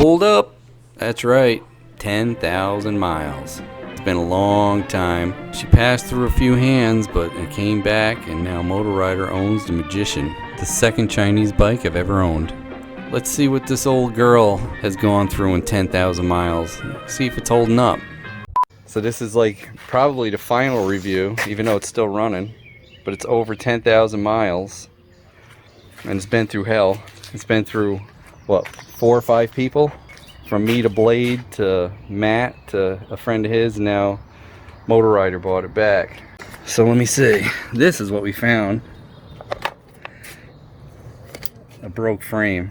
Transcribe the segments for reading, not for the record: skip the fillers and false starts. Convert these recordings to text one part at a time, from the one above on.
Hold up! That's right, 10,000 miles. It's been a long time. She passed through a few hands, but it came back, and now Motorider owns the Magician, the second Chinese bike I've ever owned. Let's see what this old girl has gone through in 10,000 miles. See if it's holding up. So this is like probably the final review, even though it's still running, but it's over 10,000 miles, and it's been through hell. It's been through, what, 4 or 5 people? From me to Blade to Matt to a friend of his, and now Motorider bought it back. So let me see. This is what we found. A broke frame.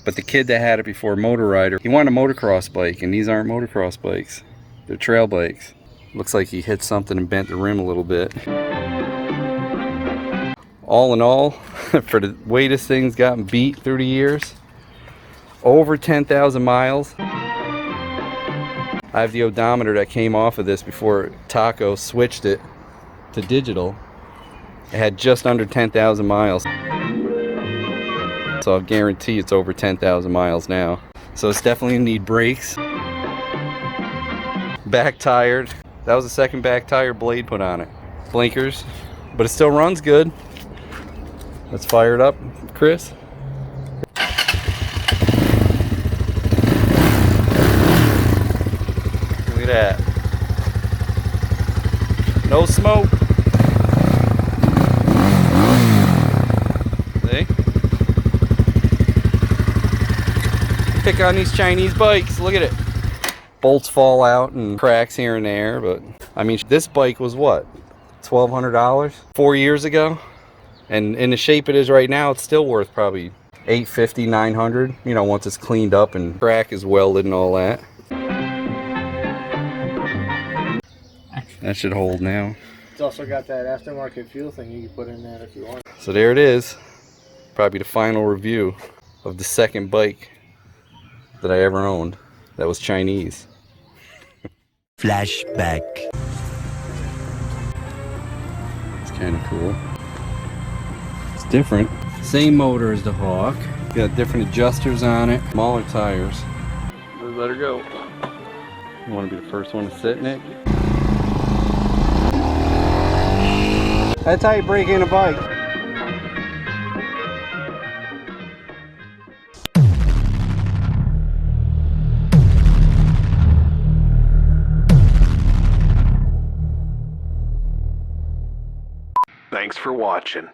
But the kid that had it before Motorider, he wanted a motocross bike, and these aren't motocross bikes. They're trail bikes. Looks like he hit something and bent the rim a little bit. All in all, for the way this thing's gotten beat through the years, over 10,000 miles. I have the odometer that came off of this before Taco switched it to digital. It had just under 10,000 miles. So I guarantee it's over 10,000 miles now. So it's definitely gonna need brakes. Back tired. That was the second back tire Blade put on it. Blinkers, but it still runs good. Let's fire it up, Chris. Look at that. No smoke. See? Pick on these Chinese bikes. Look at it. Bolts fall out and cracks here and there, but I mean, this bike was what, $1,200 4 years ago, and in the shape it is right now, it's still worth probably $850, $900. You know, once it's cleaned up and crack is welded and all that. That should hold now. It's also got that aftermarket fuel thing you can put in there if you want. So there it is. Probably the final review of the second bike that I ever owned that was Chinese. Flashback. It's kind of cool. It's different. Same motor as the Hawk. Got different adjusters on it. Smaller tires. Let's let her go. You want to be the first one to sit in it? That's how you break in a bike. Thanks for watching.